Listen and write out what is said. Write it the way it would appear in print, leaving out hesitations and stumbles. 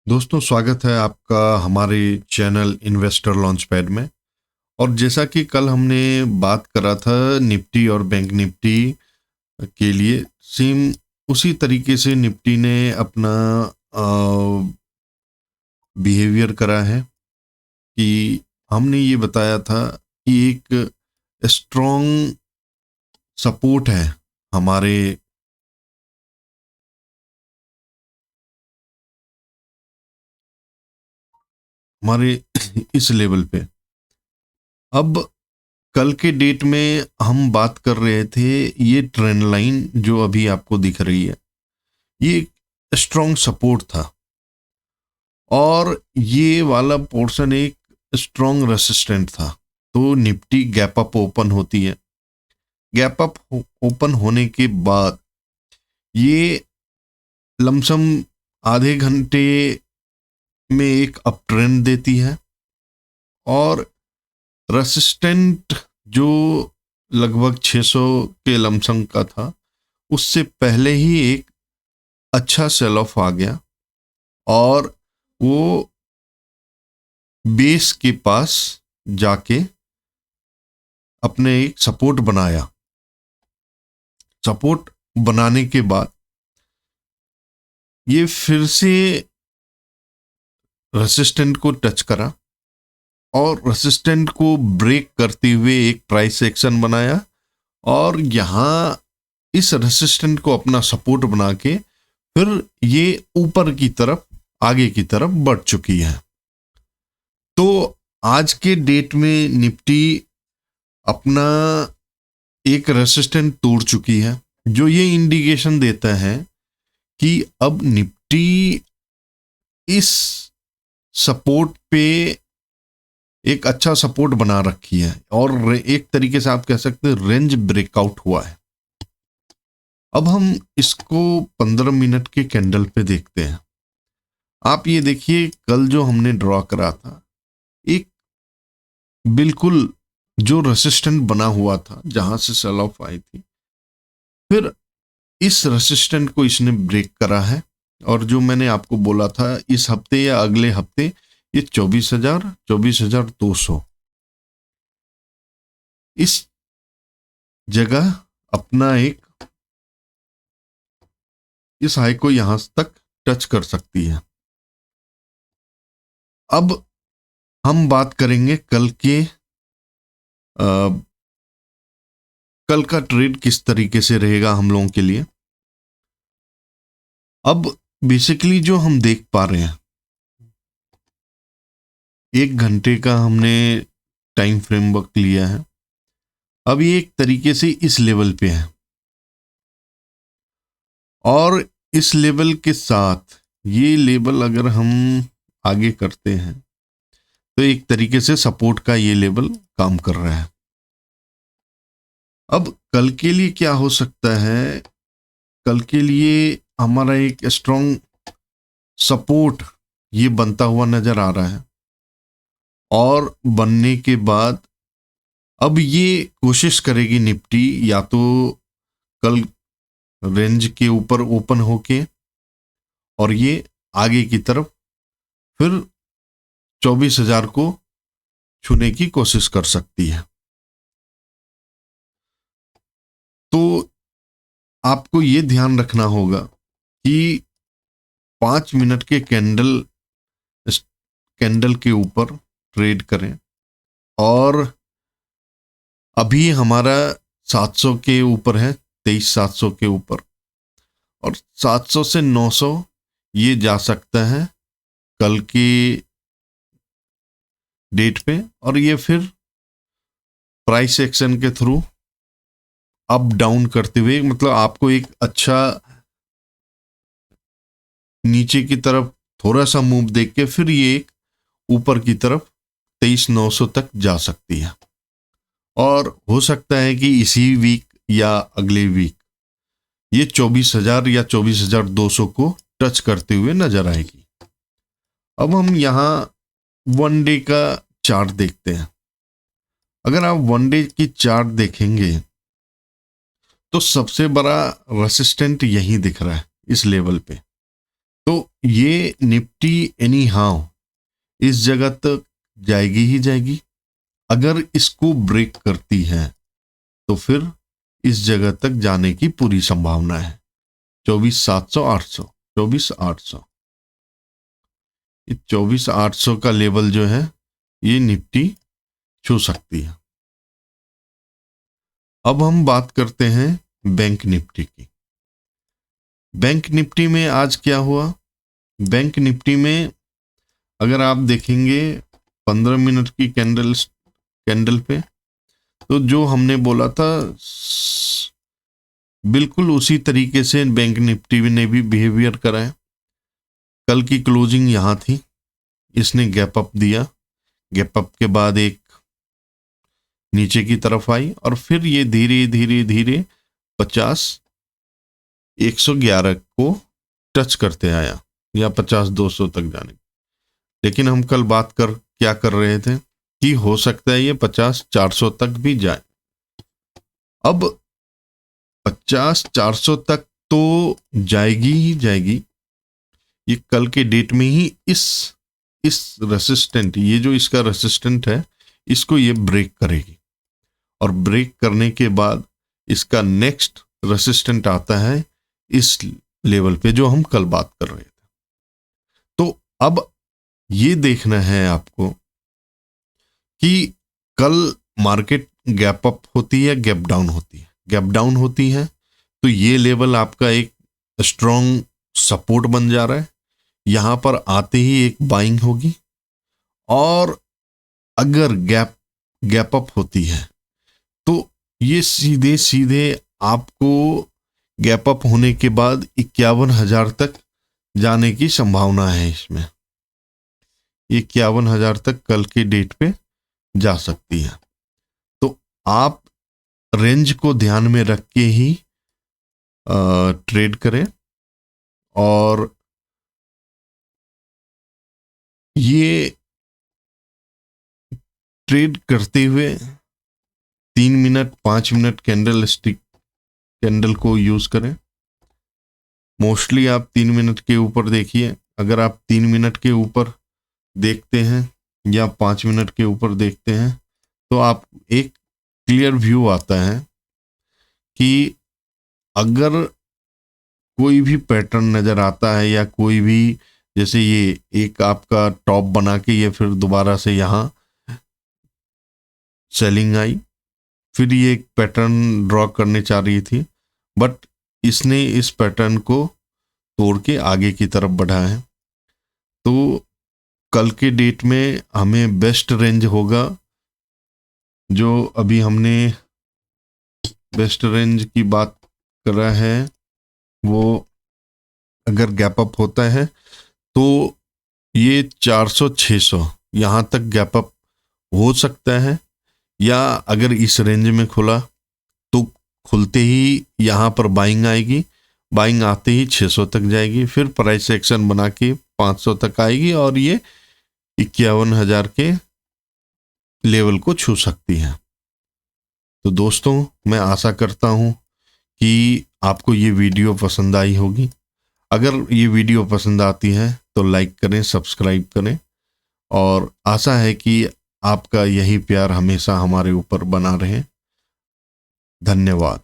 दोस्तों, स्वागत है आपका हमारे चैनल इन्वेस्टर लॉन्च पैड में। और जैसा कि कल हमने बात करा था निफ्टी और बैंक निफ्टी के लिए, सेम उसी तरीके से निफ्टी ने अपना बिहेवियर करा है कि हमने ये बताया था कि एक स्ट्रॉन्ग सपोर्ट है हमारे हमारे इस लेवल पे। अब कल के डेट में हम बात कर रहे थे, ये ट्रेंड लाइन जो अभी आपको दिख रही है, ये स्ट्रॉन्ग सपोर्ट था और ये वाला पोर्शन एक स्ट्रॉन्ग रेसिस्टेंट था। तो निफ्टी गैप अप ओपन होती है। गैप अप ओपन होने के बाद ये लमसम आधे घंटे में एक अप ट्रेंड देती है और रेसिस्टेंट जो लगभग 600 के लमसम का था, उससे पहले ही एक अच्छा सेल ऑफ आ गया और वो बेस के पास जाके अपने एक सपोर्ट बनाया। सपोर्ट बनाने के बाद ये फिर से रेसिस्टेंट को टच करा और रेसिस्टेंट को ब्रेक करते हुए एक प्राइस एक्शन बनाया और यहां इस रेसिस्टेंट को अपना सपोर्ट बना के फिर ये ऊपर की तरफ, आगे की तरफ बढ़ चुकी है। तो आज के डेट में निफ्टी अपना एक रेसिस्टेंट तोड़ चुकी है, जो ये इंडिकेशन देता है कि अब निफ्टी इस सपोर्ट पे एक अच्छा सपोर्ट बना रखी है और एक तरीके से आप कह सकते हैं रेंज ब्रेकआउट हुआ है। अब हम इसको 15 मिनट के कैंडल पे देखते हैं। आप ये देखिए, कल जो हमने ड्रॉ करा था, एक बिल्कुल जो रेसिस्टेंट बना हुआ था जहां से सेल ऑफ आई थी, फिर इस रेसिस्टेंट को इसने ब्रेक करा है और जो मैंने आपको बोला था इस हफ्ते या अगले हफ्ते ये 24,200 इस जगह अपना एक इस हाई को यहां तक टच कर सकती है। अब हम बात करेंगे कल का ट्रेड किस तरीके से रहेगा हम लोगों के लिए। अब बेसिकली जो हम देख पा रहे हैं, 1 घंटे का हमने टाइम फ्रेमवर्क लिया है। अब ये एक तरीके से इस लेवल पे है और इस लेवल के साथ ये लेवल अगर हम आगे करते हैं तो एक तरीके से सपोर्ट का ये लेवल काम कर रहा है। अब कल के लिए क्या हो सकता है? कल के लिए हमारा एक स्ट्रॉन्ग सपोर्ट ये बनता हुआ नजर आ रहा है और बनने के बाद अब ये कोशिश करेगी निफ्टी या तो कल रेंज के ऊपर ओपन होके और ये आगे की तरफ फिर 24,000 को छूने की कोशिश कर सकती है। तो आपको ये ध्यान रखना होगा कि 5 मिनट के कैंडल के ऊपर ट्रेड करें और अभी हमारा 700 के ऊपर है, 23,700 के ऊपर, और 700 से 900 ये जा सकता है कल की डेट पे और ये फिर प्राइस एक्शन के थ्रू अप डाउन करते हुए, मतलब आपको एक अच्छा नीचे की तरफ थोड़ा सा मूव देख के फिर ये एक ऊपर की तरफ 23,900 तक जा सकती है और हो सकता है कि इसी वीक या अगले वीक ये 24,000 या 24,200 को टच करते हुए नजर आएगी। अब हम यहाँ 1 डे का चार्ट देखते हैं। अगर आप 1 डे की चार्ट देखेंगे तो सबसे बड़ा रेसिस्टेंट यही दिख रहा है इस लेवल पे। तो ये निफ्टी एनी हाउ इस जगह तक जाएगी ही जाएगी। अगर इसको ब्रेक करती है तो फिर इस जगह तक जाने की पूरी संभावना है। 24,700 800 24,800, ये 24,800 का लेवल जो है ये निफ्टी छू सकती है। अब हम बात करते हैं बैंक निफ्टी की। बैंक निफ्टी में आज क्या हुआ? बैंक निफ्टी में अगर आप देखेंगे 15 मिनट की कैंडल पे, तो जो हमने बोला था बिल्कुल उसी तरीके से बैंक निफ्टी ने भी बिहेवियर करा है। कल की क्लोजिंग यहां थी, इसने गैप अप दिया, गैप अप के बाद एक नीचे की तरफ आई और फिर ये धीरे धीरे धीरे 50,111 को टच करते आया या 50,200 तक जाने। लेकिन हम कल बात क्या कर रहे थे कि हो सकता है ये 50,400 तक भी जाए। अब 50,400 तक तो जाएगी ही जाएगी, ये कल के डेट में ही इस रेसिस्टेंट, ये जो इसका रेसिस्टेंट है, इसको ये ब्रेक करेगी और ब्रेक करने के बाद इसका नेक्स्ट रेसिस्टेंट आता है इस लेवल पे जो हम कल बात कर रहे थे। तो अब ये देखना है आपको कि कल मार्केट गैप अप होती है, गैप डाउन होती है। गैप डाउन होती है तो ये लेवल आपका एक स्ट्रॉन्ग सपोर्ट बन जा रहा है, यहां पर आते ही एक बाइंग होगी। और अगर गैप अप होती है तो ये सीधे सीधे आपको गैप अप होने के बाद 51,000 तक जाने की संभावना है। इसमें 51,000 तक कल के डेट पे जा सकती है। तो आप रेंज को ध्यान में रख के ही ट्रेड करें। और ये ट्रेड करते हुए 3 मिनट 5 मिनट कैंडल को यूज करें। मोस्टली आप 3 मिनट के ऊपर देखिए। अगर आप 3 मिनट के ऊपर देखते हैं या 5 मिनट के ऊपर देखते हैं तो आप एक क्लियर व्यू आता है कि अगर कोई भी पैटर्न नजर आता है या कोई भी, जैसे ये एक आपका टॉप बना के ये फिर दोबारा से यहां सेलिंग आई, फिर ये एक पैटर्न ड्रॉ करने चाह रही थी, बट इसने इस पैटर्न को तोड़ के आगे की तरफ बढ़ा है। तो कल के डेट में हमें बेस्ट रेंज होगा, जो अभी हमने बेस्ट रेंज की बात कर रहा है, वो अगर गैप अप होता है तो ये 400-600 यहां तक गैप अप हो सकता है, या अगर इस रेंज में खुला तो खुलते ही यहां पर बाइंग आएगी, बाइंग आते ही 600 तक जाएगी, फिर प्राइस एक्शन बना के 500 तक आएगी और ये 51,000 के लेवल को छू सकती है। तो दोस्तों, मैं आशा करता हूं कि आपको ये वीडियो पसंद आई होगी। अगर ये वीडियो पसंद आती है तो लाइक करें, सब्सक्राइब करें, और आशा है कि आपका यही प्यार हमेशा हमारे ऊपर बना रहे। धन्यवाद।